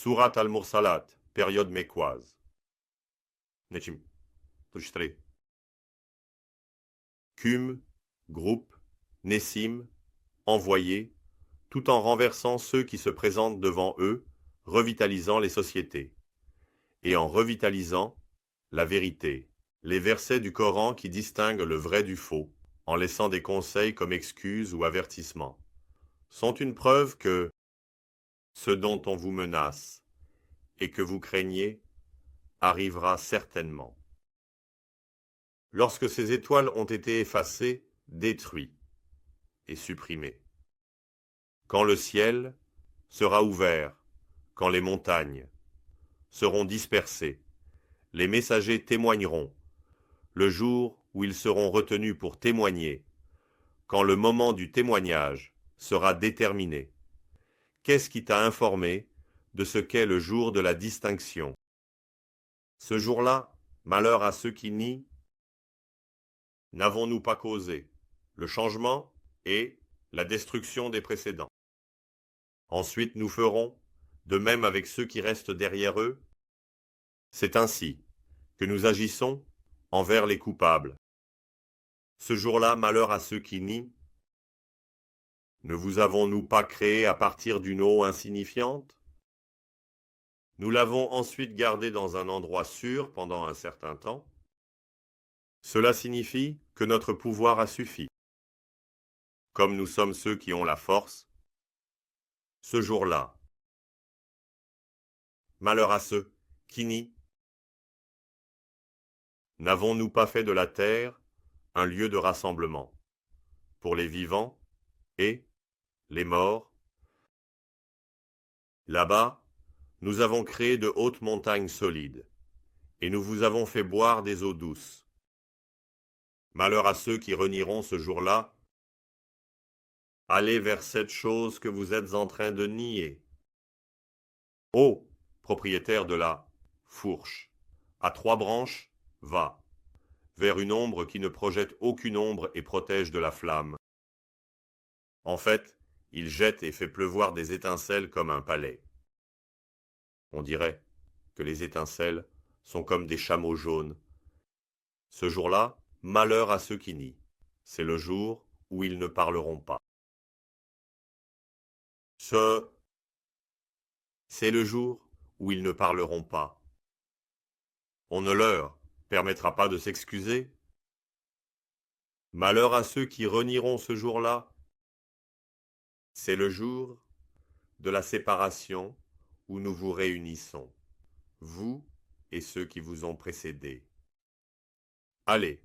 Surat al-Mursalat, période mécoise. Nechim, Tushtre. Cum, groupe, Nessim, envoyé, tout en renversant ceux qui se présentent devant eux, revitalisant les sociétés. Et en revitalisant la vérité, les versets du Coran qui distinguent le vrai du faux, en laissant des conseils comme excuses ou avertissements, sont une preuve que ce dont on vous menace et que vous craignez arrivera certainement. Lorsque ces étoiles ont été effacées, détruites et supprimées, quand le ciel sera ouvert, quand les montagnes seront dispersées, les messagers témoigneront, le jour où ils seront retenus pour témoigner, quand le moment du témoignage sera déterminé. Qu'est-ce qui t'a informé de ce qu'est le jour de la distinction? Ce jour-là, malheur à ceux qui nient. N'avons-nous pas causé le changement et la destruction des précédents? Ensuite nous ferons de même avec ceux qui restent derrière eux. C'est ainsi que nous agissons envers les coupables. Ce jour-là, malheur à ceux qui nient. Ne vous avons-nous pas créé à partir d'une eau insignifiante? Nous l'avons ensuite gardé dans un endroit sûr pendant un certain temps. Cela signifie que notre pouvoir a suffi. Comme nous sommes ceux qui ont la force, ce jour-là, malheur à ceux qui nient. N'avons-nous pas fait de la terre un lieu de rassemblement pour les vivants et les morts? Là-bas, nous avons créé de hautes montagnes solides, et nous vous avons fait boire des eaux douces. Malheur à ceux qui renieront ce jour-là. Allez vers cette chose que vous êtes en train de nier. Ô propriétaire de la fourche, à 3 branches, va vers une ombre qui ne projette aucune ombre et protège de la flamme. En fait, il jette et fait pleuvoir des étincelles comme un palais. On dirait que les étincelles sont comme des chameaux jaunes. Ce jour-là, malheur à ceux qui nient. C'est le jour où ils ne parleront pas. C'est le jour où ils ne parleront pas. On ne leur permettra pas de s'excuser. Malheur à ceux qui renieront ce jour-là. C'est le jour de la séparation où nous vous réunissons, vous et ceux qui vous ont précédés. Allez,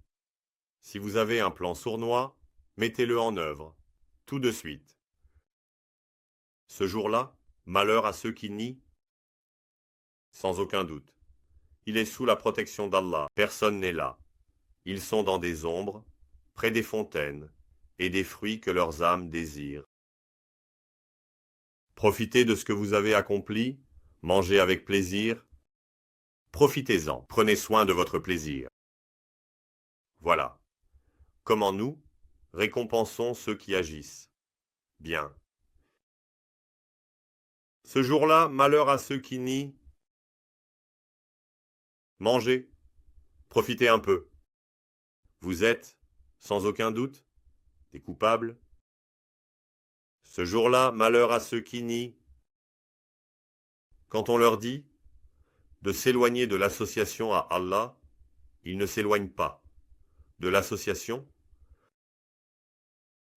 si vous avez un plan sournois, mettez-le en œuvre, tout de suite. Ce jour-là, malheur à ceux qui nient. Sans aucun doute. Il est sous la protection d'Allah. Personne n'est là. Ils sont dans des ombres, près des fontaines, et des fruits que leurs âmes désirent. Profitez de ce que vous avez accompli, mangez avec plaisir. Profitez-en, prenez soin de votre plaisir. Voilà comment nous récompensons ceux qui agissent bien. Ce jour-là, malheur à ceux qui nient. Mangez, profitez un peu. Vous êtes, sans aucun doute, des coupables. Ce jour-là, malheur à ceux qui nient. Quand on leur dit de s'éloigner de l'association à Allah, ils ne s'éloignent pas de l'association.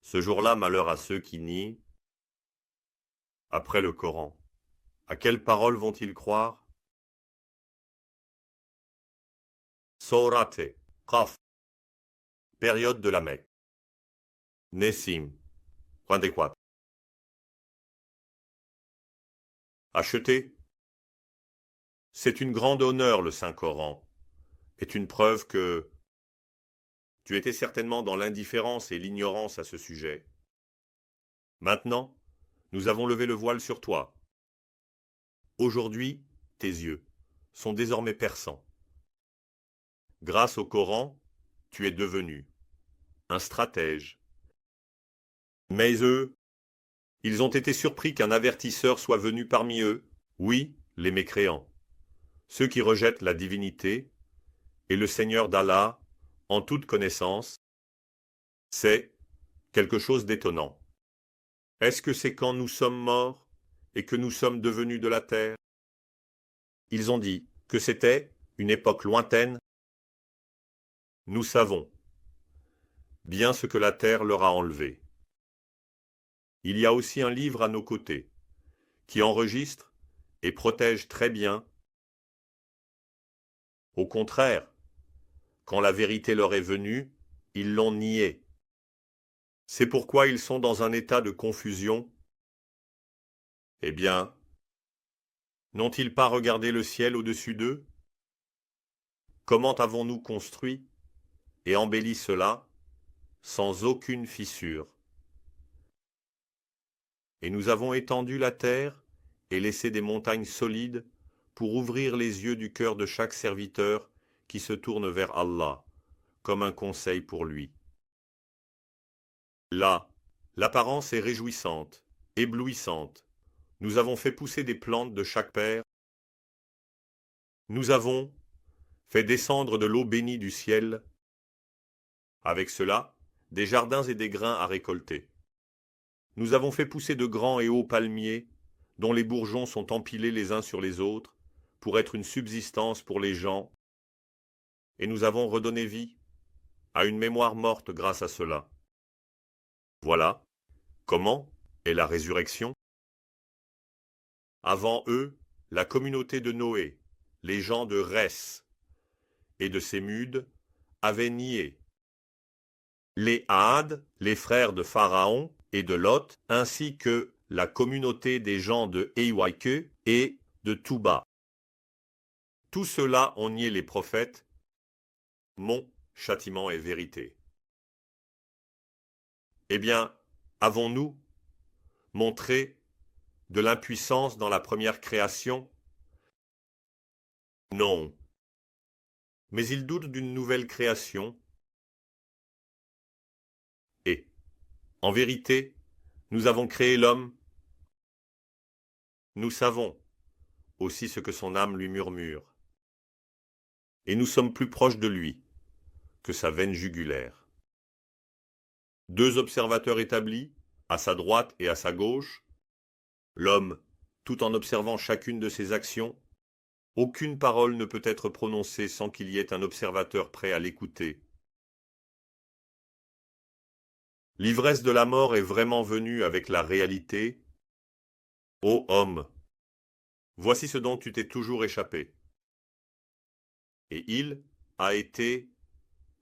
Ce jour-là, malheur à ceux qui nient. Après le Coran, à quelles paroles vont-ils croire? Sourate, Qaf, période de la Mecque. Nessim, adéquate. Acheter. C'est une grande honneur, le Saint-Coran, est une preuve que tu étais certainement dans l'indifférence et l'ignorance à ce sujet. Maintenant, nous avons levé le voile sur toi. Aujourd'hui, tes yeux sont désormais perçants. Grâce au Coran, tu es devenu un stratège. Mais eux, ils ont été surpris qu'un avertisseur soit venu parmi eux. Oui, les mécréants, ceux qui rejettent la divinité, et le Seigneur d'Allah, en toute connaissance, c'est quelque chose d'étonnant. Est-ce que c'est quand nous sommes morts et que nous sommes devenus de la terre? Ils ont dit que c'était une époque lointaine. Nous savons bien ce que la terre leur a enlevé. Il y a aussi un livre à nos côtés qui enregistre et protège très bien. Au contraire, quand la vérité leur est venue, ils l'ont niée. C'est pourquoi ils sont dans un état de confusion. Eh bien, n'ont-ils pas regardé le ciel au-dessus d'eux? Comment avons-nous construit et embelli cela sans aucune fissure? Et nous avons étendu la terre et laissé des montagnes solides pour ouvrir les yeux du cœur de chaque serviteur qui se tourne vers Allah, comme un conseil pour lui. Là, l'apparence est réjouissante, éblouissante. Nous avons fait pousser des plantes de chaque paire. Nous avons fait descendre de l'eau bénie du ciel. Avec cela, des jardins et des grains à récolter. Nous avons fait pousser de grands et hauts palmiers, dont les bourgeons sont empilés les uns sur les autres, pour être une subsistance pour les gens, et nous avons redonné vie à une mémoire morte grâce à cela. Voilà comment est la résurrection. Avant eux, la communauté de Noé, les gens de Rès et de Sémude, avaient nié. Les Had, les frères de Pharaon et de Lot, ainsi que la communauté des gens de Ewaike et de Touba. Tous ceux-là ont nié les prophètes. Mon châtiment est vérité. Eh bien, avons-nous montré de l'impuissance dans la première création? Non. Mais ils doutent d'une nouvelle création. Et, en vérité, nous avons créé l'homme. Nous savons aussi ce que son âme lui murmure. Et nous sommes plus proches de lui que sa veine jugulaire. Deux observateurs établis, à sa droite et à sa gauche, l'homme, tout en observant chacune de ses actions, aucune parole ne peut être prononcée sans qu'il y ait un observateur prêt à l'écouter. L'ivresse de la mort est vraiment venue avec la réalité. Ô homme, voici ce dont tu t'es toujours échappé. Et il a été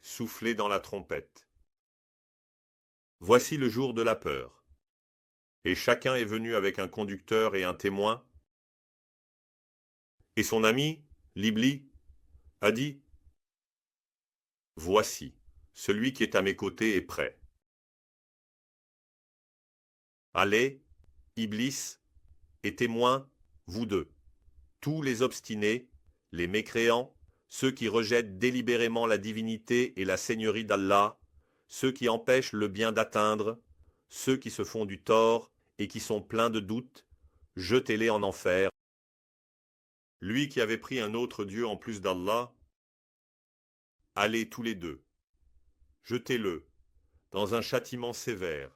soufflé dans la trompette. Voici le jour de la peur. Et chacun est venu avec un conducteur et un témoin. Et son ami, l'Iblis, a dit : Voici, celui qui est à mes côtés est prêt. Allez, Iblis, et témoins, vous deux, tous les obstinés, les mécréants, ceux qui rejettent délibérément la divinité et la seigneurie d'Allah, ceux qui empêchent le bien d'atteindre, ceux qui se font du tort et qui sont pleins de doutes, jetez-les en enfer. Lui qui avait pris un autre Dieu en plus d'Allah, allez tous les deux, jetez-le dans un châtiment sévère.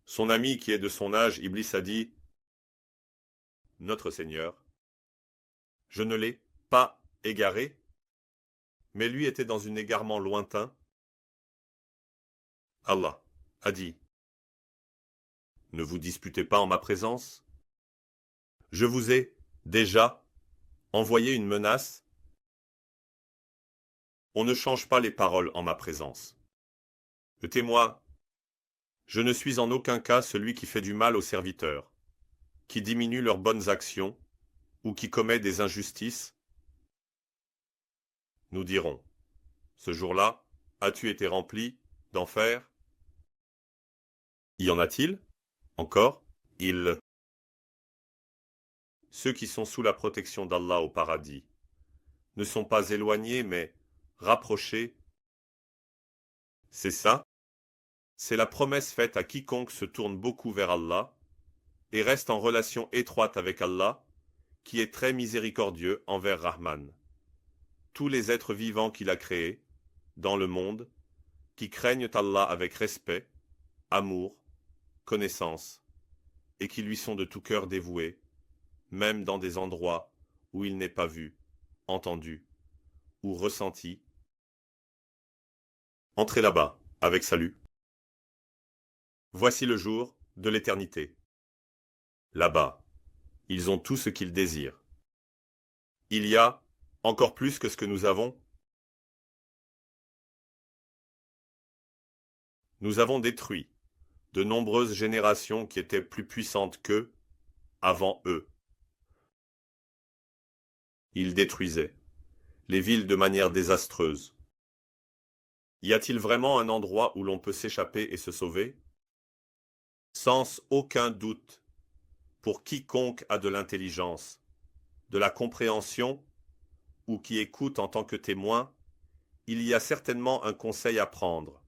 Son ami qui est de son âge, Iblis, a dit : Notre Seigneur, je ne l'ai pas égaré, mais lui était dans un égarement lointain. Allah a dit : Ne vous disputez pas en ma présence. Je vous ai déjà envoyé une menace. On ne change pas les paroles en ma présence. Écoutez-moi, je ne suis en aucun cas celui qui fait du mal aux serviteurs, qui diminue leurs bonnes actions ou qui commet des injustices. Nous dirons : Ce jour-là, as-tu été rempli d'enfer ? Y en a-t-il encore ? Ceux qui sont sous la protection d'Allah au paradis ne sont pas éloignés mais rapprochés. C'est ça. C'est la promesse faite à quiconque se tourne beaucoup vers Allah et reste en relation étroite avec Allah, qui est très miséricordieux envers Rahman. Tous les êtres vivants qu'il a créés, dans le monde, qui craignent Allah avec respect, amour, connaissance, et qui lui sont de tout cœur dévoués, même dans des endroits où il n'est pas vu, entendu ou ressenti. Entrez là-bas, avec salut. Voici le jour de l'éternité. Là-bas, ils ont tout ce qu'ils désirent. Il y a encore plus que ce que nous avons. Nous avons détruit de nombreuses générations qui étaient plus puissantes qu'eux, avant eux. Ils détruisaient les villes de manière désastreuse. Y a-t-il vraiment un endroit où l'on peut s'échapper et se sauver? Sans aucun doute, pour quiconque a de l'intelligence, de la compréhension, ou qui écoute en tant que témoin, il y a certainement un conseil à prendre.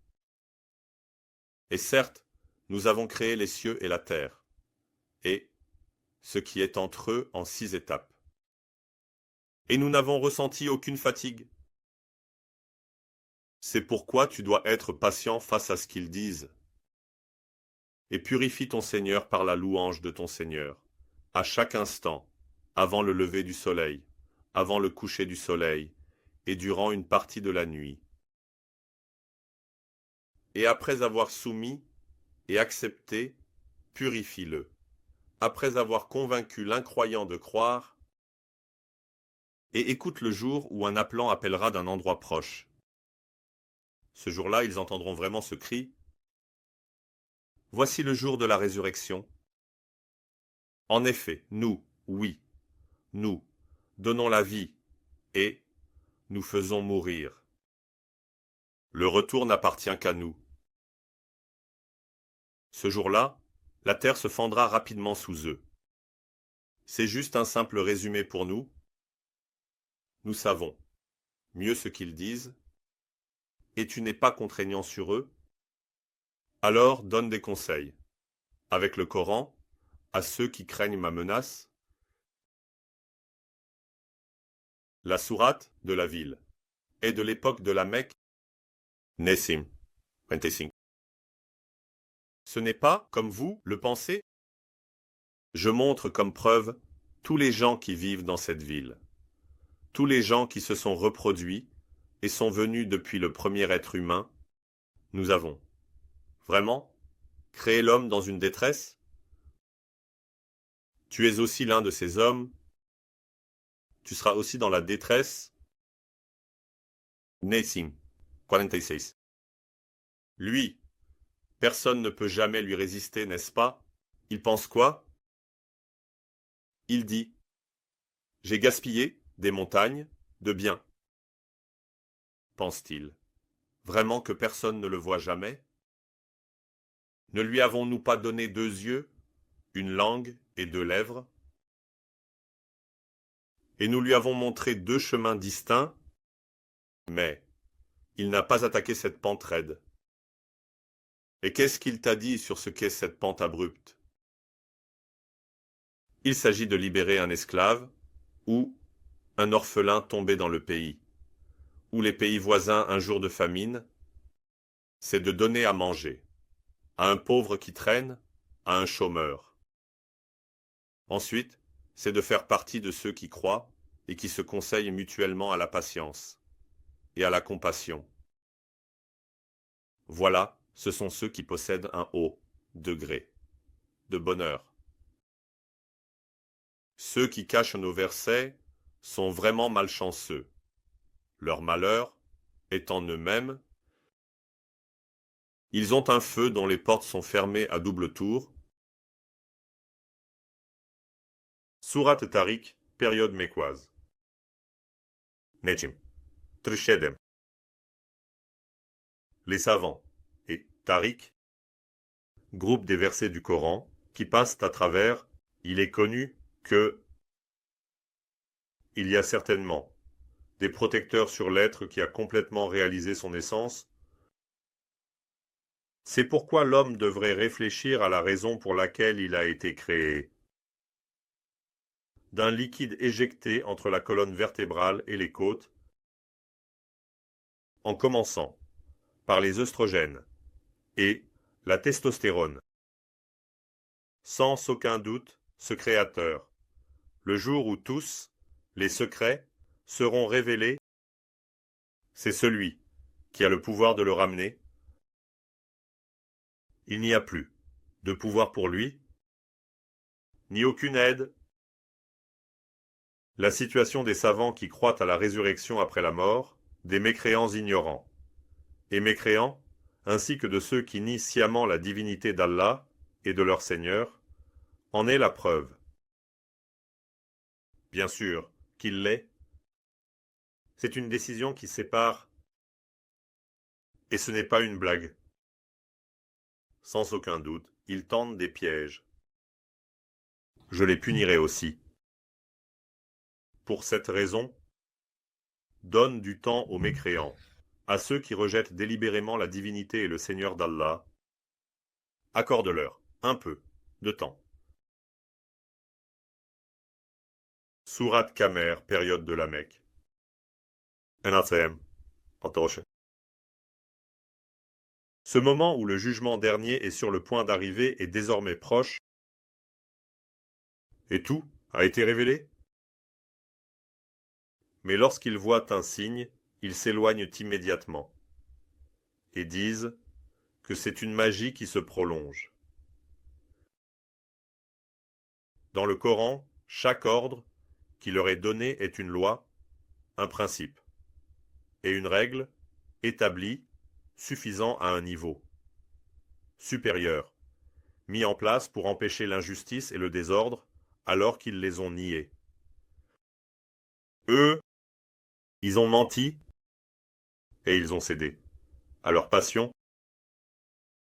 Et certes, nous avons créé les cieux et la terre, et ce qui est entre eux en 6 étapes. Et nous n'avons ressenti aucune fatigue. C'est pourquoi tu dois être patient face à ce qu'ils disent. Et purifie ton Seigneur par la louange de ton Seigneur, à chaque instant, avant le lever du soleil, avant le coucher du soleil, et durant une partie de la nuit. Et après avoir soumis et accepté, purifie-le. Après avoir convaincu l'incroyant de croire, et écoute le jour où un appelant appellera d'un endroit proche. Ce jour-là, ils entendront vraiment ce cri. Voici le jour de la résurrection. En effet, nous, oui, nous, donnons la vie, et nous faisons mourir. Le retour n'appartient qu'à nous. Ce jour-là, la terre se fendra rapidement sous eux. C'est juste un simple résumé pour nous. Nous savons mieux ce qu'ils disent, et tu n'es pas contraignant sur eux. Alors donne des conseils, avec le Coran, à ceux qui craignent ma menace. La sourate de la ville est de l'époque de la Mecque. Nessim, 25. Ce n'est pas, comme vous le pensez. Je montre comme preuve tous les gens qui vivent dans cette ville, tous les gens qui se sont reproduits et sont venus depuis le premier être humain. Nous avons vraiment créé l'homme dans une détresse. Tu es aussi l'un de ces hommes. Tu seras aussi dans la détresse. Nessim, 46. Lui, personne ne peut jamais lui résister, n'est-ce pas? Il pense quoi? Il dit, j'ai gaspillé des montagnes de biens. Pense-t-il vraiment que personne ne le voit jamais? Ne lui avons-nous pas donné 2 yeux, une langue et 2 lèvres? Et nous lui avons montré 2 chemins distincts, mais il n'a pas attaqué cette pente raide. Et qu'est-ce qu'il t'a dit sur ce qu'est cette pente abrupte? Il s'agit de libérer un esclave ou un orphelin tombé dans le pays, ou les pays voisins un jour de famine. C'est de donner à manger à un pauvre qui traîne, à un chômeur. Ensuite, c'est de faire partie de ceux qui croient et qui se conseillent mutuellement à la patience et à la compassion. Voilà, ce sont ceux qui possèdent un haut degré de bonheur. Ceux qui cachent nos versets sont vraiment malchanceux. Leur malheur est en eux-mêmes. Ils ont un feu dont les portes sont fermées à double tour. Sourate Tariq, période mécoise. Nejm, 37. Les savants et Tariq, groupe des versets du Coran qui passent à travers. Il est connu que il y a certainement des protecteurs sur l'être qui a complètement réalisé son essence. C'est pourquoi l'homme devrait réfléchir à la raison pour laquelle il a été créé. D'un liquide éjecté entre la colonne vertébrale et les côtes, en commençant par les œstrogènes et la testostérone. Sans aucun doute, ce créateur, le jour où tous les secrets seront révélés, c'est celui qui a le pouvoir de le ramener. Il n'y a plus de pouvoir pour lui, ni aucune aide. La situation des savants qui croient à la résurrection après la mort, des mécréants ignorants, et mécréants, ainsi que de ceux qui nient sciemment la divinité d'Allah et de leur Seigneur, en est la preuve. Bien sûr qu'il l'est. C'est une décision qui sépare, et ce n'est pas une blague. Sans aucun doute, ils tentent des pièges. Je les punirai aussi. Pour cette raison, donne du temps aux mécréants, à ceux qui rejettent délibérément la divinité et le Seigneur d'Allah. Accorde-leur un peu de temps. Sourate Kamer, période de la Mecque. Ce moment où le jugement dernier est sur le point d'arriver est désormais proche, et tout a été révélé. Mais lorsqu'ils voient un signe, ils s'éloignent immédiatement, et disent que c'est une magie qui se prolonge. Dans le Coran, chaque ordre qui leur est donné est une loi, un principe, et une règle établie suffisant à un niveau supérieur, mis en place pour empêcher l'injustice et le désordre alors qu'ils les ont niés. Eux, ils ont menti et ils ont cédé à leur passion.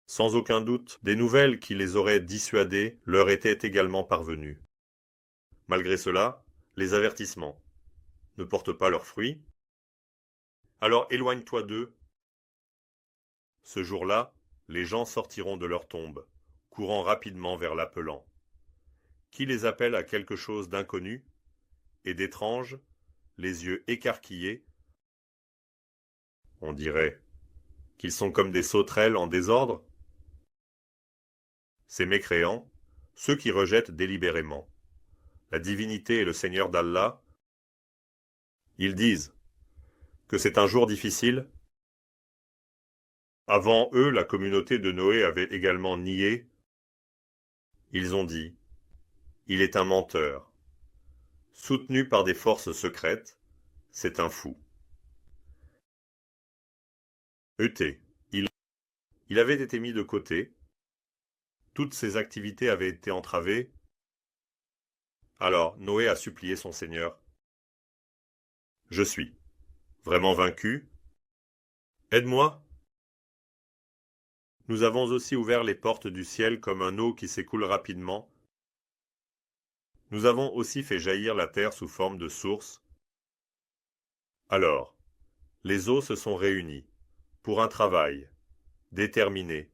Sans aucun doute, des nouvelles qui les auraient dissuadés leur étaient également parvenues. Malgré cela, les avertissements ne portent pas leurs fruits. Alors éloigne-toi d'eux. Ce jour-là, les gens sortiront de leur tombe, courant rapidement vers l'appelant. Qui les appelle à quelque chose d'inconnu et d'étrange, les yeux écarquillés? On dirait qu'ils sont comme des sauterelles en désordre. Ces mécréants, ceux qui rejettent délibérément la divinité et le Seigneur d'Allah, ils disent que c'est un jour difficile. Avant eux, la communauté de Noé avait également nié. Ils ont dit, il est un menteur. Soutenu par des forces secrètes, c'est un fou. Il avait été mis de côté. Toutes ses activités avaient été entravées. Alors Noé a supplié son Seigneur. Je suis vraiment vaincu. Aide-moi. Nous avons aussi ouvert les portes du ciel comme un eau qui s'écoule rapidement. Nous avons aussi fait jaillir la terre sous forme de source. Alors, les eaux se sont réunies pour un travail déterminé.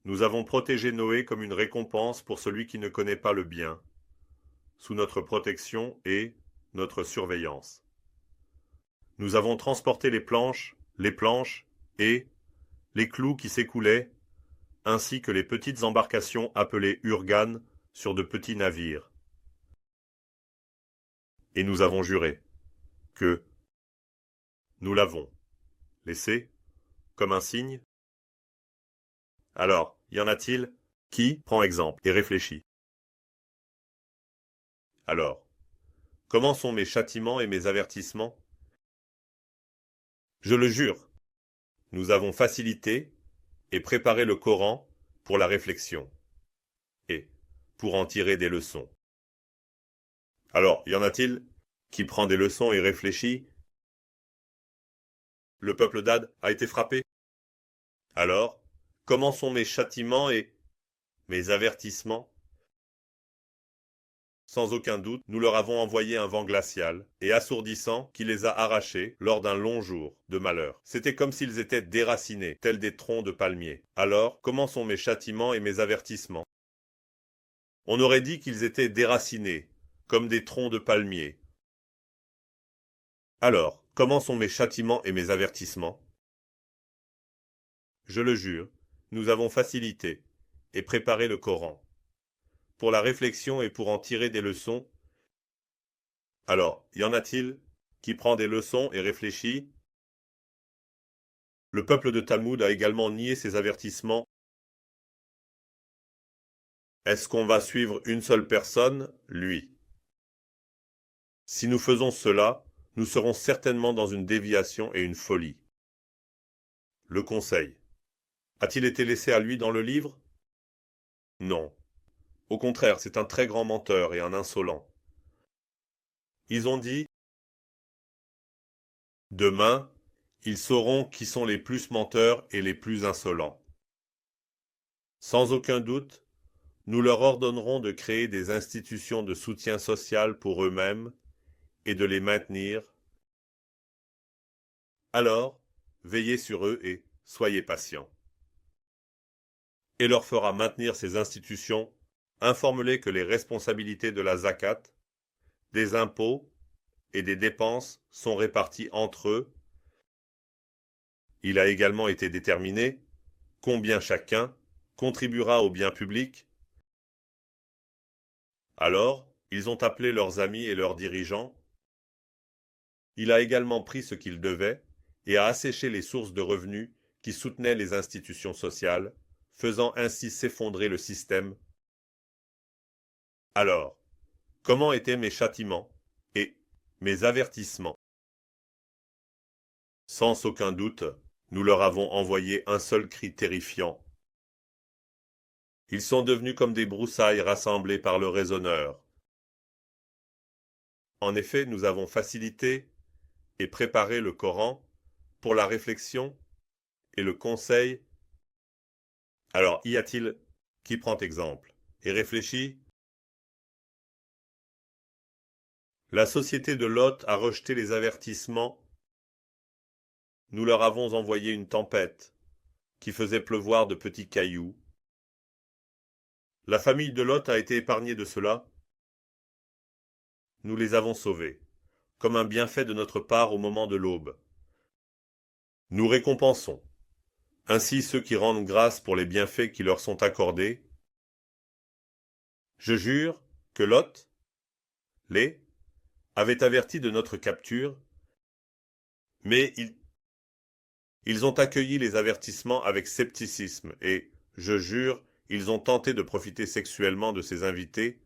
Nous avons protégé Noé comme une récompense pour celui qui ne connaît pas le bien, sous notre protection et notre surveillance. Nous avons transporté les planches et les clous qui s'écoulaient, ainsi que les petites embarcations appelées urganes sur de petits navires. Et nous avons juré que nous l'avons laissé comme un signe. Alors, y en a-t-il qui prend exemple et réfléchit? Alors, comment sont mes châtiments et mes avertissements? Je le jure, nous avons facilité et préparé le Coran pour la réflexion et pour en tirer des leçons. Alors, y en a-t-il qui prend des leçons et réfléchit? Le peuple d'Ad a été frappé. Alors, comment sont mes châtiments et mes avertissements? sans aucun doute, nous leur avons envoyé un vent glacial et assourdissant qui les a arrachés lors d'un long jour de malheur. C'était comme s'ils étaient déracinés, tels des troncs de palmiers. Alors, comment sont mes châtiments et mes avertissements? On aurait dit qu'ils étaient déracinés, comme des troncs de palmiers. Alors, comment sont mes châtiments et mes avertissements? Je le jure, nous avons facilité et préparé le Coran pour la réflexion et pour en tirer des leçons. Alors, y en a-t-il qui prend des leçons et réfléchit? Le peuple de Talmud a également nié ces avertissements. Est-ce qu'on va suivre une seule personne? Lui. Si nous faisons cela, nous serons certainement dans une déviation et une folie. Le conseil. A-t-il été laissé à lui dans le livre? Non. Au contraire, c'est un très grand menteur et un insolent. Ils ont dit: demain, ils sauront qui sont les plus menteurs et les plus insolents. Sans aucun doute, nous leur ordonnerons de créer des institutions de soutien social pour eux-mêmes et de les maintenir. Alors, veillez sur eux et soyez patients. Et leur fera maintenir ces institutions, informe-les que les responsabilités de la zakat, des impôts et des dépenses sont réparties entre eux. Il a également été déterminé combien chacun contribuera au bien public. Alors, ils ont appelé leurs amis et leurs dirigeants. Il a également pris ce qu'il devait et a asséché les sources de revenus qui soutenaient les institutions sociales, faisant ainsi s'effondrer le système. Alors, comment étaient mes châtiments et mes avertissements? Sans aucun doute, nous leur avons envoyé un seul cri terrifiant. Ils sont devenus comme des broussailles rassemblées par le raisonneur. En effet, nous avons facilité et préparé le Coran pour la réflexion et le conseil. Alors, y a-t-il qui prend exemple et réfléchit? La société de Lot a rejeté les avertissements. Nous leur avons envoyé une tempête qui faisait pleuvoir de petits cailloux. La famille de Lot a été épargnée de cela. Nous les avons sauvés, comme un bienfait de notre part au moment de l'aube. Nous récompensons ainsi ceux qui rendent grâce pour les bienfaits qui leur sont accordés. Je jure que Lot, avait averti de notre capture, mais ils ont accueilli les avertissements avec scepticisme et, je jure, ils ont tenté de profiter sexuellement de ces invités.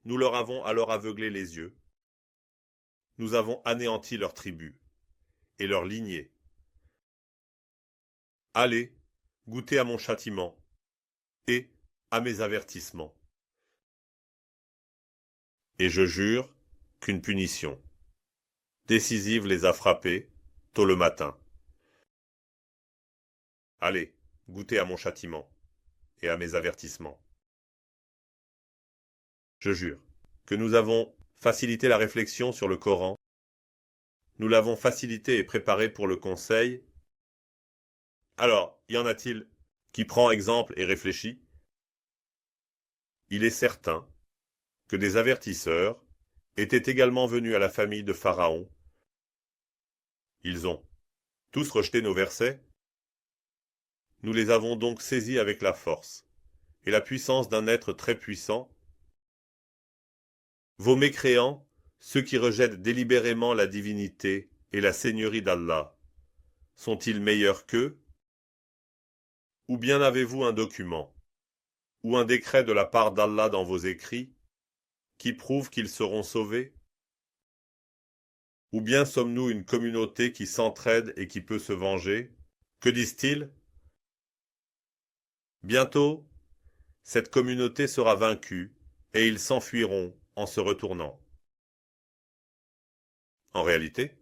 Nous leur avons alors aveuglé les yeux. Nous avons anéanti leur tribu et leur lignée. Allez, goûtez à mon châtiment et à mes avertissements. Et je jure qu'une punition décisive les a frappés tôt le matin. Allez, goûtez à mon châtiment et à mes avertissements. Je jure que nous avons facilité la réflexion sur le Coran, nous l'avons facilité et préparé pour le conseil. Alors, y en a-t-il qui prend exemple et réfléchit? Il est certain que des avertisseurs étaient également venus à la famille de Pharaon. Ils ont tous rejeté nos versets. Nous les avons donc saisis avec la force et la puissance d'un être très puissant. Vos mécréants, ceux qui rejettent délibérément la divinité et la seigneurie d'Allah, sont-ils meilleurs qu'eux? Ou bien avez-vous un document ou un décret de la part d'Allah dans vos écrits qui prouve qu'ils seront sauvés? Ou bien sommes-nous une communauté qui s'entraide et qui peut se venger? Que disent-ils? Bientôt, cette communauté sera vaincue et ils s'enfuiront en se retournant. En réalité,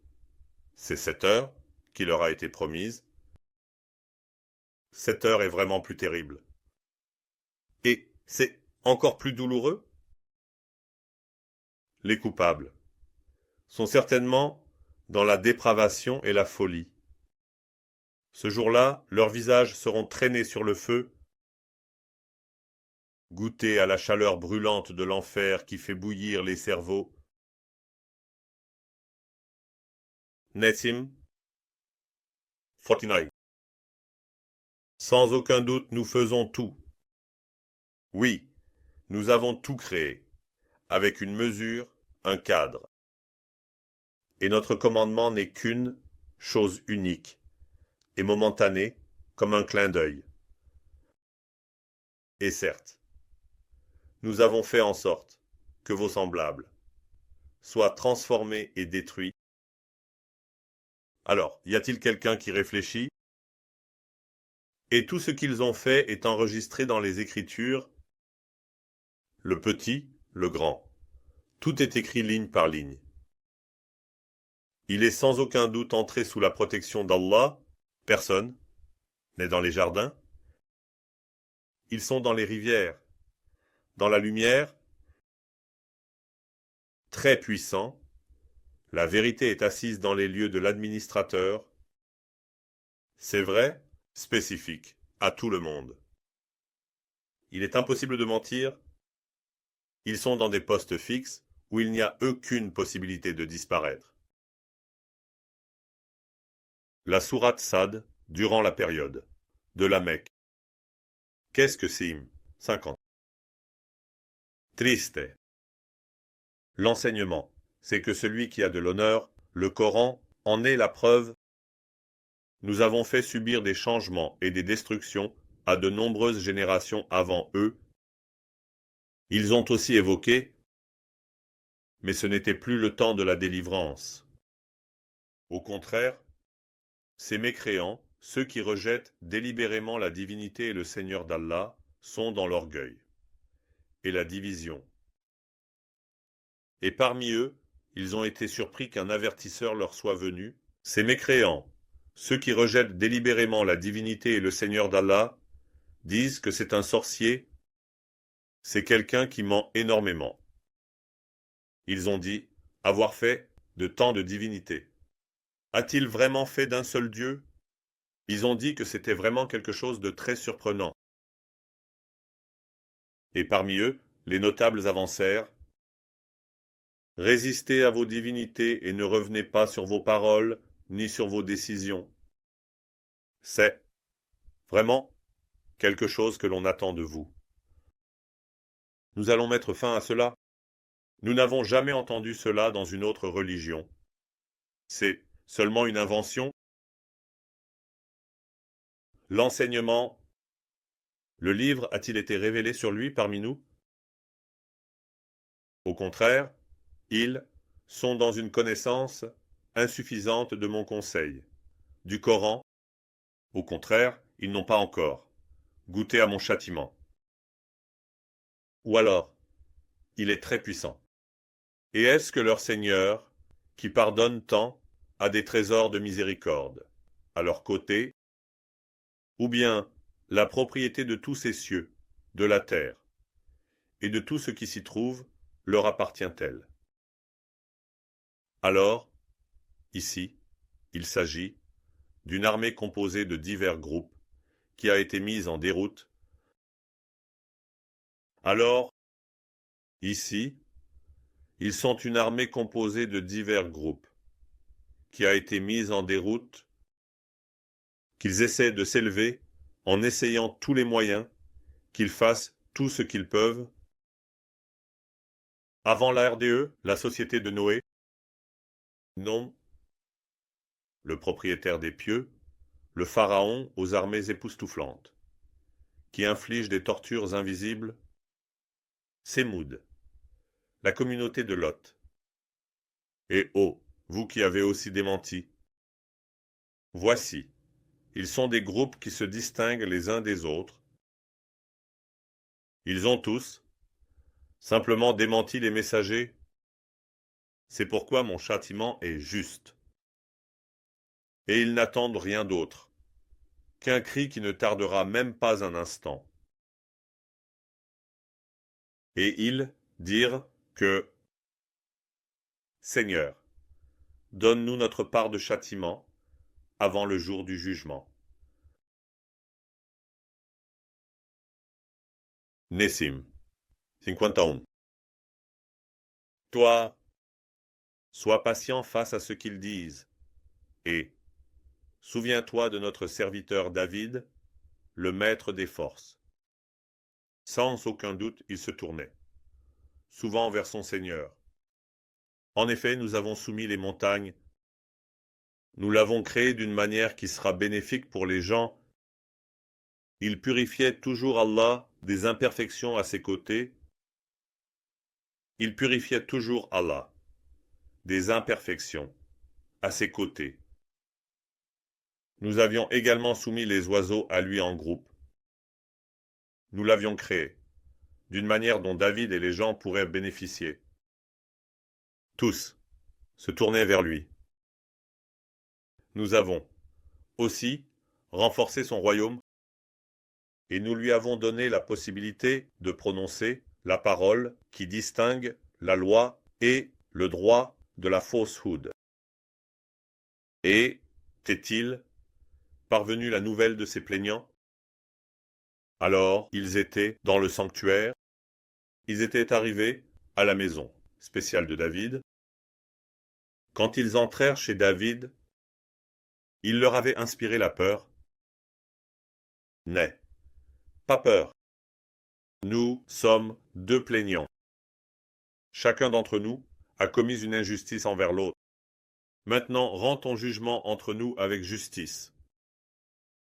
c'est cette heure qui leur a été promise. Cette heure est vraiment plus terrible. Et c'est encore plus douloureux les coupables, sont certainement dans la dépravation et la folie. Ce jour-là, leurs visages seront traînés sur le feu, goûter à la chaleur brûlante de l'enfer qui fait bouillir les cerveaux. Nessim 49. Sans aucun doute, nous faisons tout. Oui, nous avons tout créé, avec une mesure, un cadre. Et notre commandement n'est qu'une chose unique et momentanée, comme un clin d'œil. Et certes, nous avons fait en sorte que vos semblables soient transformés et détruits. Alors, y a-t-il quelqu'un qui réfléchit? Et tout ce qu'ils ont fait est enregistré dans les Écritures, le petit, le grand. Tout est écrit ligne par ligne. Il est sans aucun doute entré sous la protection d'Allah. Personne n'est dans les jardins. Ils sont dans les rivières, dans la lumière, très puissant. La vérité est assise dans les lieux de l'administrateur. C'est vrai, spécifique, à tout le monde. Il est impossible de mentir. Ils sont dans des postes fixes où il n'y a aucune possibilité de disparaître. La sourate Sad, durant la période de la Mecque. Qu'est-ce que Sim 50. Triste. L'enseignement, c'est que celui qui a de l'honneur, le Coran, en est la preuve. Nous avons fait subir des changements et des destructions à de nombreuses générations avant eux. Ils ont aussi évoqué, mais ce n'était plus le temps de la délivrance. Au contraire, ces mécréants, ceux qui rejettent délibérément la divinité et le Seigneur d'Allah, sont dans l'orgueil et la division. Et parmi eux, ils ont été surpris qu'un avertisseur leur soit venu. Ces mécréants, ceux qui rejettent délibérément la divinité et le Seigneur d'Allah, disent que c'est un sorcier, c'est quelqu'un qui ment énormément. Ils ont dit avoir fait de tant de divinités. A-t-il vraiment fait d'un seul Dieu? Ils ont dit que c'était vraiment quelque chose de très surprenant. Et parmi eux, les notables avancèrent. Résistez à vos divinités et ne revenez pas sur vos paroles ni sur vos décisions. C'est vraiment quelque chose que l'on attend de vous. Nous allons mettre fin à cela. Nous n'avons jamais entendu cela dans une autre religion. C'est seulement une invention. L'enseignement, le livre a-t-il été révélé sur lui parmi nous? Au contraire, ils sont dans une connaissance insuffisante de mon conseil. Du Coran, au contraire, ils n'ont pas encore goûté à mon châtiment. Ou alors, il est très puissant. Et est-ce que leur Seigneur, qui pardonne tant, a des trésors de miséricorde à leur côté, ou bien la propriété de tous ces cieux, de la terre, et de tout ce qui s'y trouve, leur appartient-elle? Alors, ici, il s'agit d'une armée composée de divers groupes qui a été mise en déroute. Alors, ici, ils sont une armée composée de divers groupes qui a été mise en déroute, qu'ils essaient de s'élever en essayant tous les moyens, qu'ils fassent tout ce qu'ils peuvent. Avant la RDE, la société de Noé, non, le propriétaire des pieux, le pharaon aux armées époustouflantes, qui inflige des tortures invisibles, Sémoud, la communauté de Lot. Et oh, vous qui avez aussi démenti, voici, ils sont des groupes qui se distinguent les uns des autres. Ils ont tous simplement démenti les messagers. C'est pourquoi mon châtiment est juste. Et ils n'attendent rien d'autre qu'un cri qui ne tardera même pas un instant. Et ils dirent que Seigneur, donne-nous notre part de châtiment avant le jour du jugement. Nessim 51. Toi, sois patient face à ce qu'ils disent, et souviens-toi de notre serviteur David, le maître des forces. Sans aucun doute, il se tournait, souvent vers son Seigneur. En effet, nous avons soumis les montagnes. Nous l'avons créé d'une manière qui sera bénéfique pour les gens. Il purifiait toujours Allah des imperfections à ses côtés. Il purifiait toujours Allah des imperfections à ses côtés. Nous avions également soumis les oiseaux à lui en groupe. Nous l'avions créé, d'une manière dont David et les gens pourraient bénéficier. Tous se tournaient vers lui. Nous avons aussi renforcé son royaume et nous lui avons donné la possibilité de prononcer la parole qui distingue la loi et le droit de la faussehood. Et t'est-il parvenu la nouvelle de ces plaignants? Alors ils étaient dans le sanctuaire, ils étaient arrivés à la maison spéciale de David. Quand ils entrèrent chez David, il leur avait inspiré la peur. N'aie pas peur. Nous sommes deux plaignants. Chacun d'entre nous a commis une injustice envers l'autre. Maintenant, rends ton jugement entre nous avec justice.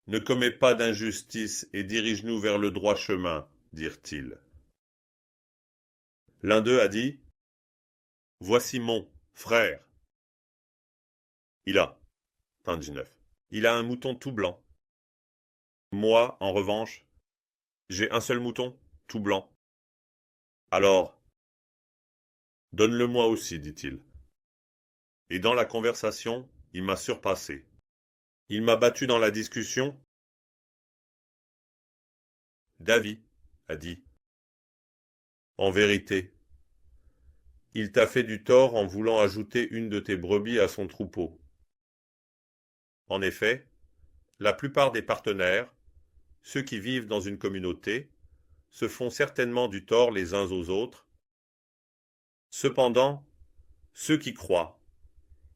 Ne commets pas d'injustice et dirige-nous vers le droit chemin, dirent-ils. L'un d'eux a dit, « Voici mon frère. Il a, fin 19, il a un mouton tout blanc. Moi, en revanche, j'ai un seul mouton, tout blanc. Alors, donne-le-moi aussi, dit-il. Et dans la conversation, il m'a surpassé. Il m'a battu dans la discussion. David a dit, en vérité, il t'a fait du tort en voulant ajouter une de tes brebis à son troupeau. En effet, la plupart des partenaires, ceux qui vivent dans une communauté, se font certainement du tort les uns aux autres. Cependant, ceux qui croient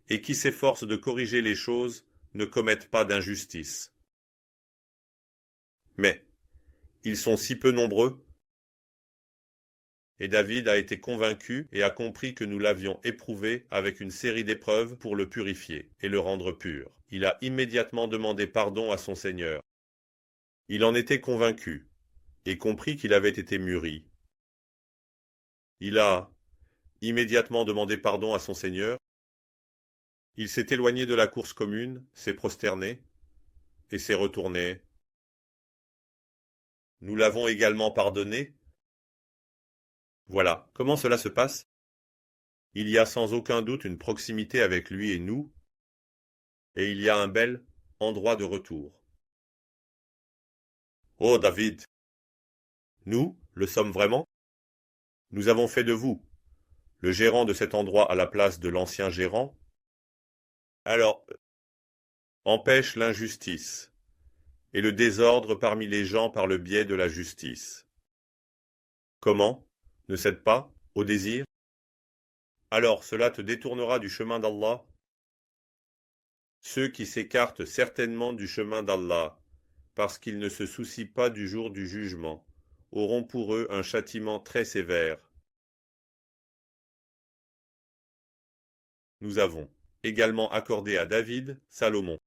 et qui s'efforcent de corriger les choses ne commettent pas d'injustice. Mais ils sont si peu nombreux. Et David a été convaincu et a compris que nous l'avions éprouvé avec une série d'épreuves pour le purifier et le rendre pur. Il a immédiatement demandé pardon à son Seigneur. Il en était convaincu et compris qu'il avait été mûri. Il a immédiatement demandé pardon à son Seigneur. Il s'est éloigné de la course commune, s'est prosterné et s'est retourné. Nous l'avons également pardonné. Voilà comment cela se passe. Il y a sans aucun doute une proximité avec lui et nous, et il y a un bel endroit de retour. Oh David, nous le sommes vraiment? Nous avons fait de vous le gérant de cet endroit à la place de l'ancien gérant. Alors, empêche l'injustice et le désordre parmi les gens par le biais de la justice. Comment? Ne cède pas au désir? Alors cela te détournera du chemin d'Allah. Ceux qui s'écartent certainement du chemin d'Allah, parce qu'ils ne se soucient pas du jour du jugement, auront pour eux un châtiment très sévère. Nous avons également accordé à David Salomon.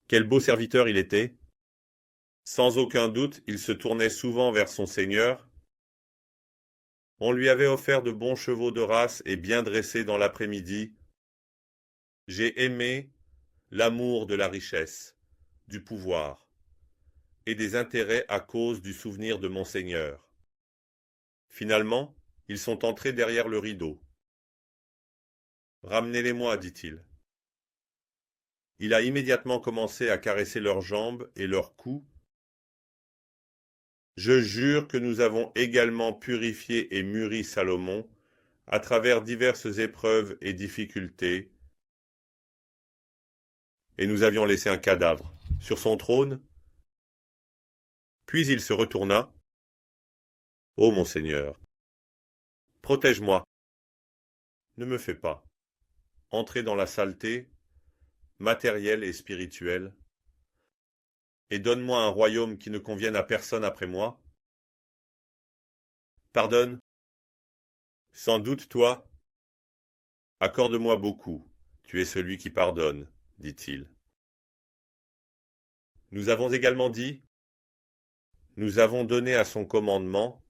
Quel beau serviteur il était! Sans aucun doute, il se tournait souvent vers son Seigneur. On lui avait offert de bons chevaux de race et bien dressés dans l'après-midi. J'ai aimé l'amour de la richesse, du pouvoir et des intérêts à cause du souvenir de mon Seigneur. Finalement, ils sont entrés derrière le rideau. Ramenez-les-moi, dit-il. Il a immédiatement commencé à caresser leurs jambes et leurs cous. Je jure que nous avons également purifié et mûri Salomon à travers diverses épreuves et difficultés, et nous avions laissé un cadavre sur son trône. Puis il se retourna. Ô mon Seigneur, protège-moi, ne me fais pas entrer dans la saleté matérielle et spirituelle, et donne-moi un royaume qui ne convienne à personne après moi. Pardonne, sans doute toi, accorde-moi beaucoup, tu es celui qui pardonne, dit-il. Nous avons également dit, nous avons donné à son commandement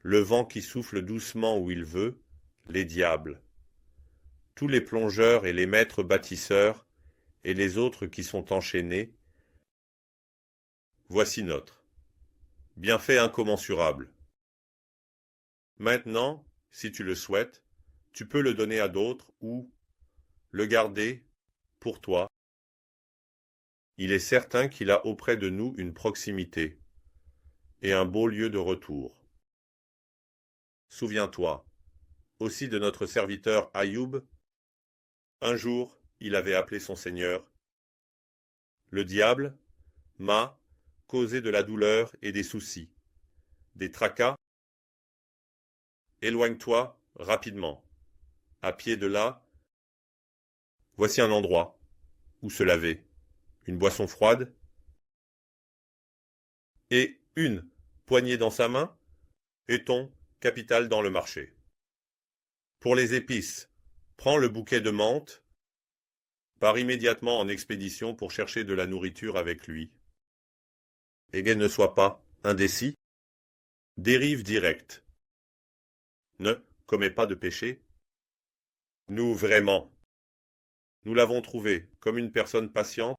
le vent qui souffle doucement où il veut, les diables, tous les plongeurs et les maîtres bâtisseurs, et les autres qui sont enchaînés. Voici notre bienfait incommensurable. Maintenant, si tu le souhaites, tu peux le donner à d'autres ou le garder pour toi. Il est certain qu'il a auprès de nous une proximité et un beau lieu de retour. Souviens-toi aussi de notre serviteur Ayoub. Un jour, il avait appelé son Seigneur. Le diable m'a causé de la douleur et des soucis, des tracas. Éloigne-toi rapidement. À pied de là, voici un endroit où se laver, une boisson froide et une poignée dans sa main et ton capital dans le marché. Pour les épices, prends le bouquet de menthe, pars immédiatement en expédition pour chercher de la nourriture avec lui. Et qu'elle ne soit pas indécis, dérive directe. Ne commets pas de péché. Nous vraiment, nous l'avons trouvé comme une personne patiente.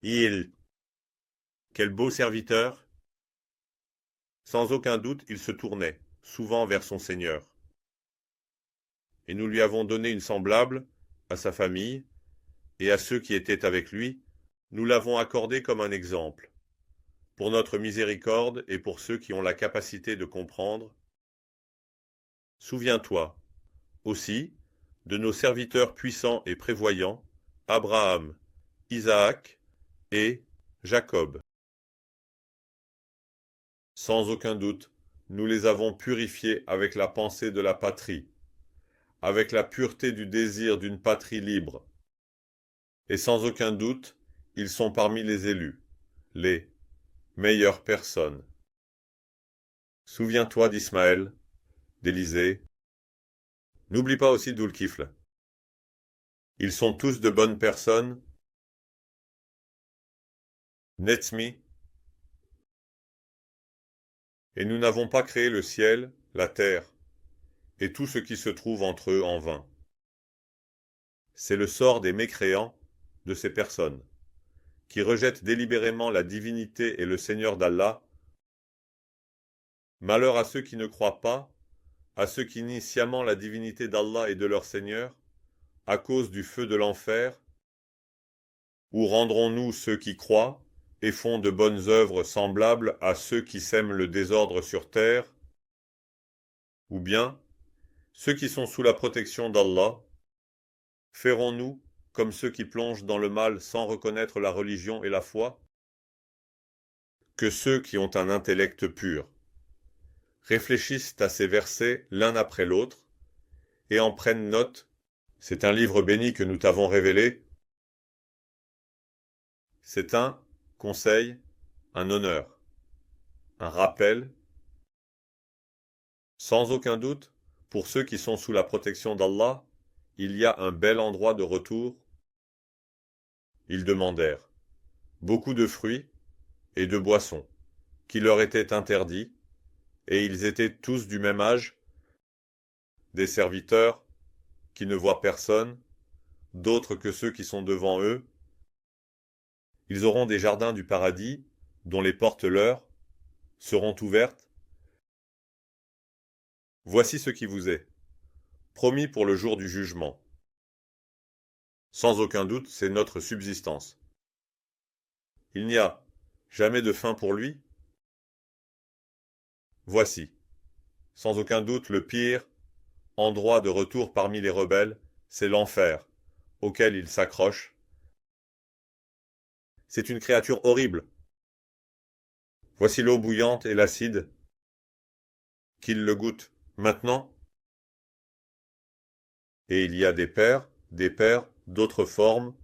Quel beau serviteur. Sans aucun doute, il se tournait souvent vers son Seigneur. Et nous lui avons donné une semblable à sa famille et à ceux qui étaient avec lui. Nous l'avons accordé comme un exemple, pour notre miséricorde et pour ceux qui ont la capacité de comprendre. Souviens-toi aussi de nos serviteurs puissants et prévoyants, Abraham, Isaac et Jacob. Sans aucun doute, nous les avons purifiés avec la pensée de la patrie, avec la pureté du désir d'une patrie libre. Et sans aucun doute, ils sont parmi les élus, les meilleures personnes. Souviens-toi d'Ismaël, d'Élisée. N'oublie pas aussi d'Oulkifl. Ils sont tous de bonnes personnes. Netzmi. Et nous n'avons pas créé le ciel, la terre, et tout ce qui se trouve entre eux en vain. C'est le sort des mécréants, de ces personnes, qui rejettent délibérément la divinité et le Seigneur d'Allah. Malheur à ceux qui ne croient pas, à ceux qui nient sciemment la divinité d'Allah et de leur Seigneur, à cause du feu de l'enfer. Où rendrons-nous ceux qui croient et font de bonnes œuvres semblables à ceux qui sèment le désordre sur terre? Ou bien, ceux qui sont sous la protection d'Allah, ferons-nous comme ceux qui plongent dans le mal sans reconnaître la religion et la foi? Que ceux qui ont un intellect pur réfléchissent à ces versets l'un après l'autre et en prennent note. C'est un livre béni que nous t'avons révélé. C'est un conseil, un honneur, un rappel. Sans aucun doute, pour ceux qui sont sous la protection d'Allah, il y a un bel endroit de retour. Ils demandèrent beaucoup de fruits et de boissons, qui leur étaient interdits, et ils étaient tous du même âge, des serviteurs qui ne voient personne, d'autres que ceux qui sont devant eux. Ils auront des jardins du paradis, dont les portes leur seront ouvertes. Voici ce qui vous est promis pour le jour du jugement. Sans aucun doute, c'est notre subsistance. Il n'y a jamais de fin pour lui. Voici, sans aucun doute, le pire endroit de retour parmi les rebelles, c'est l'enfer, auquel il s'accroche. C'est une créature horrible. Voici l'eau bouillante et l'acide. Qu'il le goûte maintenant. Et il y a des pères, d'autres formes.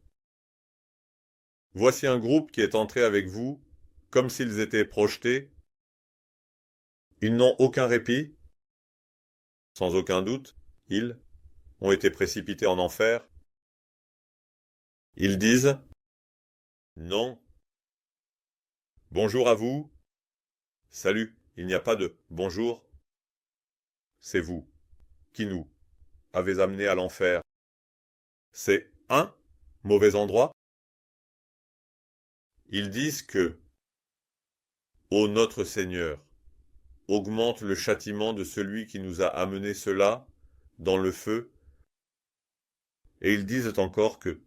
Voici un groupe qui est entré avec vous, comme s'ils étaient projetés. Ils n'ont aucun répit. Sans aucun doute, ils ont été précipités en enfer. Ils disent non. Bonjour à vous. Salut. Il n'y a pas de bonjour. C'est vous qui nous avez amenés à l'enfer. C'est un mauvais endroit. Ils disent que, ô notre Seigneur, augmente le châtiment de celui qui nous a amenés cela dans le feu. Et ils disent encore que,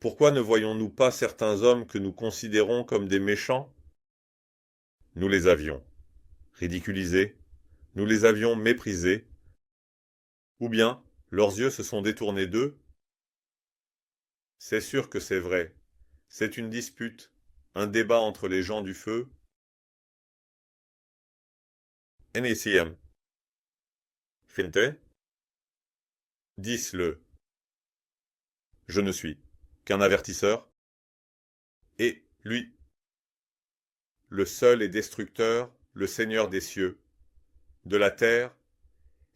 pourquoi ne voyons-nous pas certains hommes que nous considérons comme des méchants? Nous les avions ridiculisés, nous les avions méprisés, ou bien leurs yeux se sont détournés d'eux. C'est sûr que c'est vrai. C'est une dispute, un débat entre les gens du feu. NACM. Finte. Dis-le. Je ne suis qu'un avertisseur. Et lui, le seul et destructeur, le Seigneur des cieux, de la terre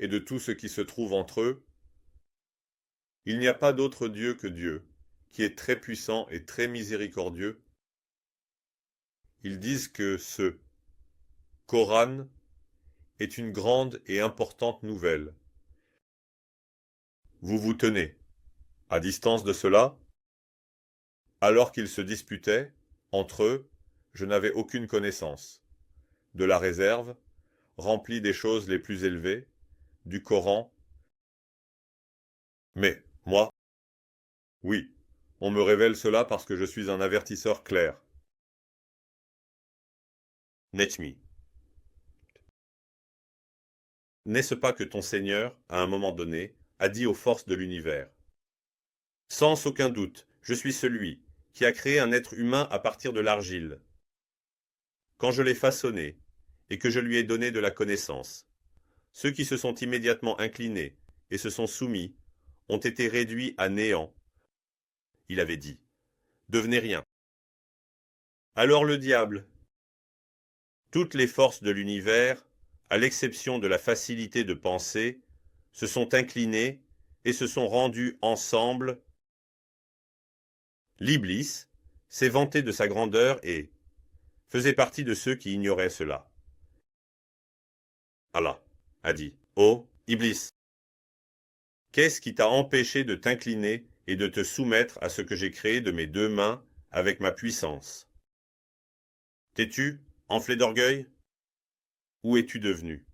et de tout ce qui se trouve entre eux. Il n'y a pas d'autre Dieu que Dieu, qui est très puissant et très miséricordieux. Ils disent que ce Coran est une grande et importante nouvelle. Vous vous tenez à distance de cela? Alors qu'ils se disputaient, entre eux, je n'avais aucune connaissance. De la réserve, remplie des choses les plus élevées, du Coran. Mais, moi, oui, on me révèle cela parce que je suis un avertisseur clair. Netmi. N'est-ce pas que ton Seigneur, à un moment donné, a dit aux forces de l'univers: sans aucun doute, je suis celui qui a créé un être humain à partir de l'argile. Quand je l'ai façonné, et que je lui ai donné de la connaissance, ceux qui se sont immédiatement inclinés et se sont soumis ont été réduits à néant. Il avait dit: devenez rien. Alors le diable, toutes les forces de l'univers, à l'exception de la facilité de penser, se sont inclinées et se sont rendues ensemble. L'Iblis s'est vanté de sa grandeur et faisait partie de ceux qui ignoraient cela. Allah a dit: ô Iblis, qu'est-ce qui t'a empêché de t'incliner et de te soumettre à ce que j'ai créé de mes deux mains avec ma puissance? T'es-tu enflé d'orgueil? Où es-tu devenu?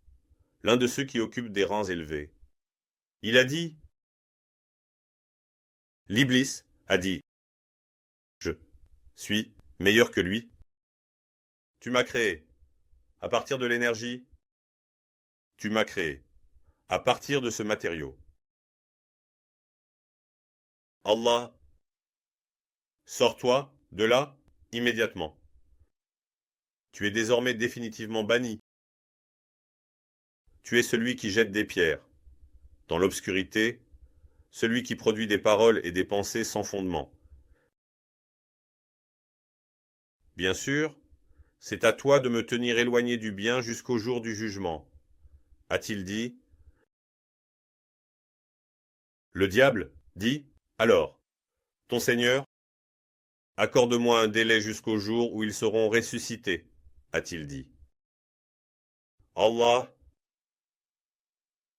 L'un de ceux qui occupent des rangs élevés. Il a dit, l'Iblis a dit: je suis meilleur que lui. Tu m'as créé à partir de l'énergie. Tu m'as créé à partir de ce matériau. Allah, sors-toi de là immédiatement. Tu es désormais définitivement banni. Tu es celui qui jette des pierres. Dans l'obscurité, celui qui produit des paroles et des pensées sans fondement. Bien sûr, c'est à toi de me tenir éloigné du bien jusqu'au jour du jugement. A-t-il dit? Le diable dit: alors, ton Seigneur, accorde-moi un délai jusqu'au jour où ils seront ressuscités, a-t-il dit. Allah,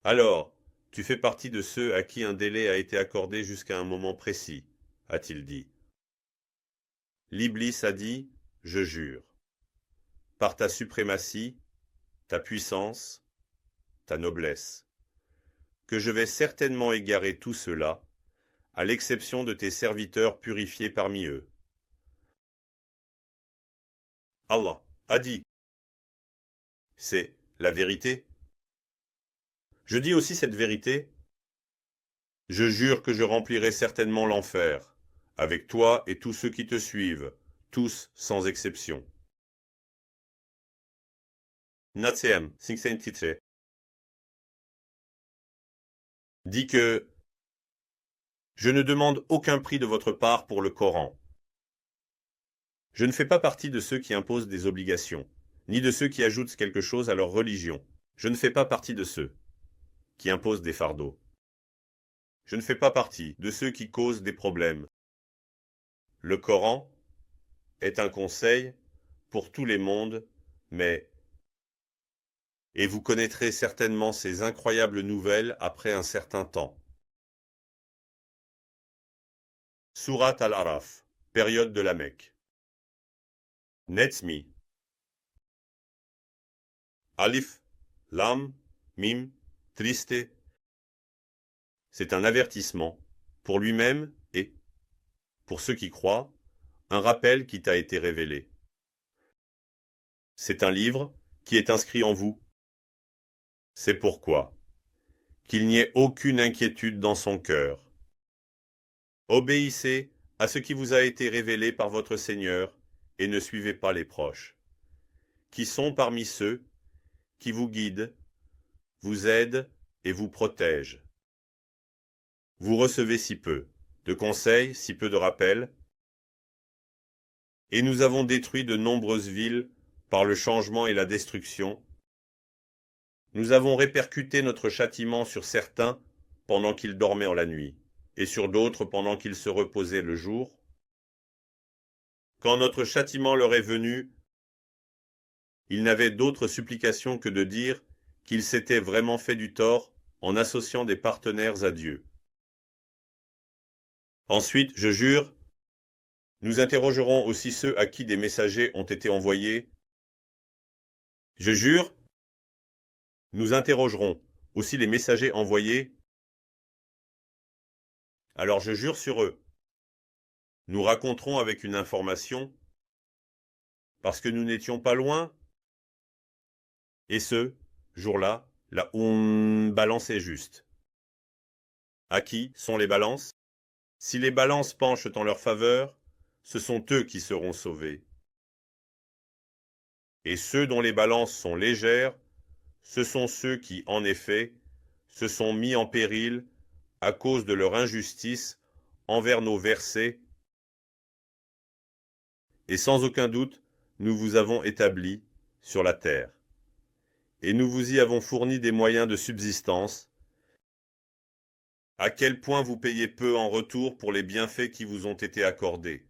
alors, tu fais partie de ceux à qui un délai a été accordé jusqu'à un moment précis, a-t-il dit. L'Iblis a dit: je jure, par ta suprématie, ta puissance, ta noblesse, que je vais certainement égarer tout cela, à l'exception de tes serviteurs purifiés parmi eux. Allah a dit: c'est la vérité. Je dis aussi cette vérité. Je jure que je remplirai certainement l'enfer, avec toi et tous ceux qui te suivent, tous sans exception. Natsem, 63. Dit que je ne demande aucun prix de votre part pour le Coran. Je ne fais pas partie de ceux qui imposent des obligations, ni de ceux qui ajoutent quelque chose à leur religion. Je ne fais pas partie de ceux qui imposent des fardeaux. Je ne fais pas partie de ceux qui causent des problèmes. Le Coran est un conseil pour tous les mondes, mais et vous connaîtrez certainement ces incroyables nouvelles après un certain temps. Surat al-Araf, période de la Mecque. Netzmi. Alif, Lam, Mim, Triste. C'est un avertissement pour lui-même et, pour ceux qui croient, un rappel qui t'a été révélé. C'est un livre qui est inscrit en vous. C'est pourquoi qu'il n'y ait aucune inquiétude dans son cœur. Obéissez à ce qui vous a été révélé par votre Seigneur et ne suivez pas les proches, qui sont parmi ceux qui vous guident, vous aident et vous protègent. Vous recevez si peu de conseils, si peu de rappels, et nous avons détruit de nombreuses villes par le changement et la destruction. Nous avons répercuté notre châtiment sur certains pendant qu'ils dormaient en la nuit, et sur d'autres pendant qu'ils se reposaient le jour. Quand notre châtiment leur est venu, ils n'avaient d'autre supplication que de dire qu'ils s'étaient vraiment fait du tort en associant des partenaires à Dieu. Ensuite, je jure, nous interrogerons aussi ceux à qui des messagers ont été envoyés. Je jure, nous interrogerons aussi les messagers envoyés. Alors je jure sur eux. Nous raconterons avec une information, parce que nous n'étions pas loin, et ce jour-là, la balance est juste. À qui sont les balances? Si les balances penchent en leur faveur, ce sont eux qui seront sauvés. Et ceux dont les balances sont légères, ce sont ceux qui, en effet, se sont mis en péril à cause de leur injustice envers nos versets. Et sans aucun doute, nous vous avons établi sur la terre. Et nous vous y avons fourni des moyens de subsistance. À quel point vous payez peu en retour pour les bienfaits qui vous ont été accordés.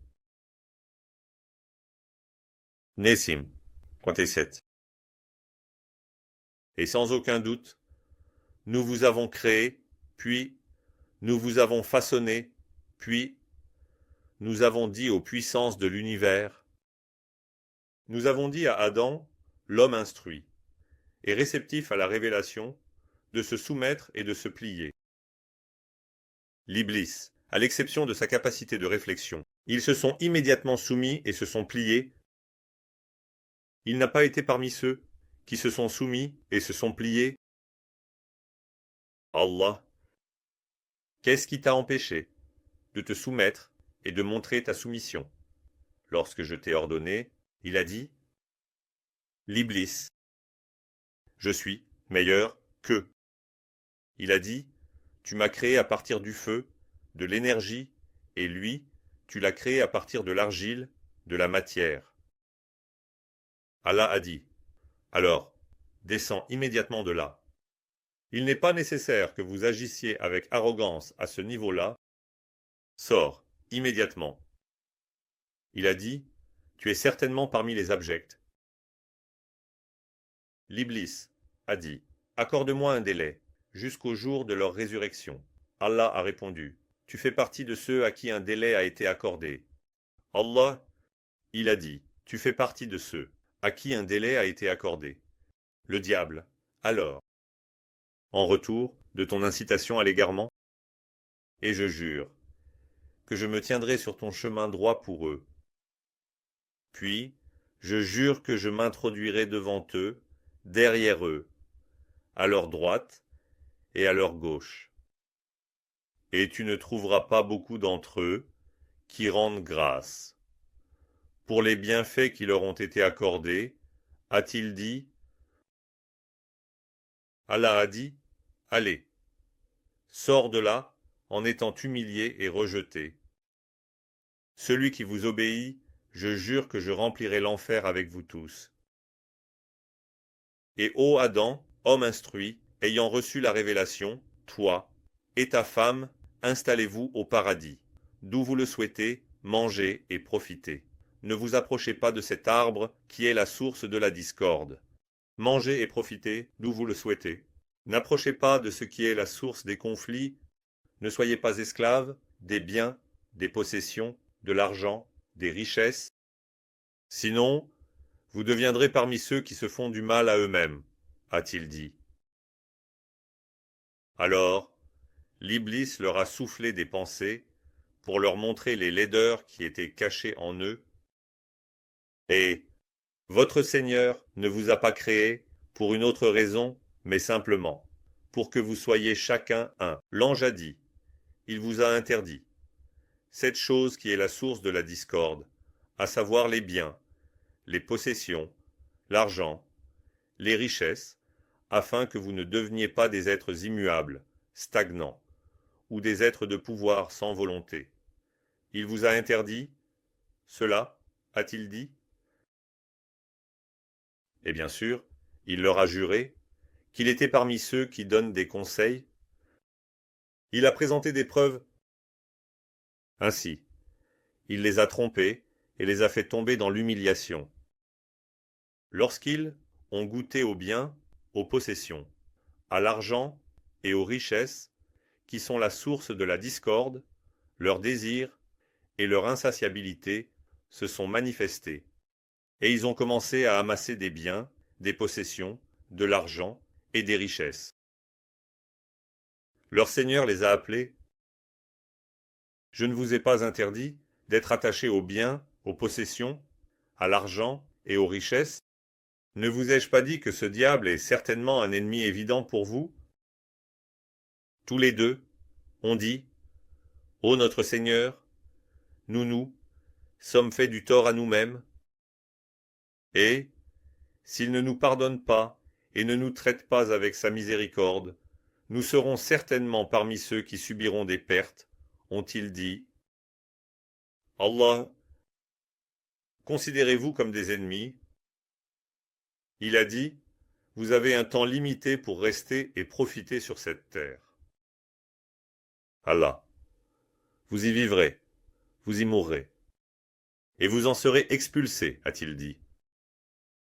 Nessim, 37. Et sans aucun doute, nous vous avons créé, puis nous vous avons façonné, puis nous avons dit aux puissances de l'univers. Nous avons dit à Adam, l'homme instruit, et réceptif à la révélation, de se soumettre et de se plier. L'Iblis, à l'exception de sa capacité de réflexion, ils se sont immédiatement soumis et se sont pliés. Il n'a pas été parmi ceux qui se sont soumis et se sont pliés. Allah, qu'est-ce qui t'a empêché de te soumettre et de montrer ta soumission? Lorsque je t'ai ordonné, il a dit, l'Iblis, je suis meilleur qu'eux. Il a dit, tu m'as créé à partir du feu, de l'énergie, et lui, tu l'as créé à partir de l'argile, de la matière. Allah a dit, alors, descends immédiatement de là. Il n'est pas nécessaire que vous agissiez avec arrogance à ce niveau-là. Sors, immédiatement. Il a dit, tu es certainement parmi les abjects. L'Iblis a dit, accorde-moi un délai, jusqu'au jour de leur résurrection. Allah a répondu, tu fais partie de ceux à qui un délai a été accordé. Allah, il a dit, tu fais partie de ceux à qui un délai a été accordé. Le diable, alors, en retour de ton incitation à l'égarement, et je jure que je me tiendrai sur ton chemin droit pour eux. Puis, je jure que je m'introduirai devant eux, derrière eux, à leur droite, et à leur gauche. Et tu ne trouveras pas beaucoup d'entre eux qui rendent grâce. Pour les bienfaits qui leur ont été accordés, a-t-il dit, Allah a dit, allez, sors de là en étant humilié et rejeté. Celui qui vous obéit, je jure que je remplirai l'enfer avec vous tous. Et ô Adam, homme instruit, ayant reçu la révélation, toi et ta femme, installez-vous au paradis, d'où vous le souhaitez, mangez et profitez. Ne vous approchez pas de cet arbre qui est la source de la discorde. Mangez et profitez d'où vous le souhaitez. N'approchez pas de ce qui est la source des conflits. Ne soyez pas esclaves des biens, des possessions, de l'argent, des richesses. Sinon, vous deviendrez parmi ceux qui se font du mal à eux-mêmes, a-t-il dit. Alors, l'Iblis leur a soufflé des pensées pour leur montrer les laideurs qui étaient cachées en eux. Et votre Seigneur ne vous a pas créé pour une autre raison, mais simplement pour que vous soyez chacun un. L'ange a dit, il vous a interdit cette chose qui est la source de la discorde, à savoir les biens, les possessions, l'argent, les richesses, afin que vous ne deveniez pas des êtres immuables, stagnants, ou des êtres de pouvoir sans volonté. Il vous a interdit cela, a-t-il dit? Et bien sûr, il leur a juré qu'il était parmi ceux qui donnent des conseils. Il a présenté des preuves. Ainsi, il les a trompés et les a fait tomber dans l'humiliation. Lorsqu'ils ont goûté aux biens, aux possessions, à l'argent et aux richesses, qui sont la source de la discorde, leurs désirs et leur insatiabilité se sont manifestés, et ils ont commencé à amasser des biens, des possessions, de l'argent et des richesses. Leur Seigneur les a appelés. Je ne vous ai pas interdit d'être attachés aux biens, aux possessions, à l'argent et aux richesses. Ne vous ai-je pas dit que ce diable est certainement un ennemi évident pour vous? Tous les deux ont dit, ô notre Seigneur, nous sommes faits du tort à nous-mêmes, et, s'il ne nous pardonne pas et ne nous traite pas avec sa miséricorde, nous serons certainement parmi ceux qui subiront des pertes, ont-ils dit. Allah, considérez-vous comme des ennemis? Il a dit, vous avez un temps limité pour rester et profiter sur cette terre. Allah, vous y vivrez, vous y mourrez, et vous en serez expulsés, a-t-il dit.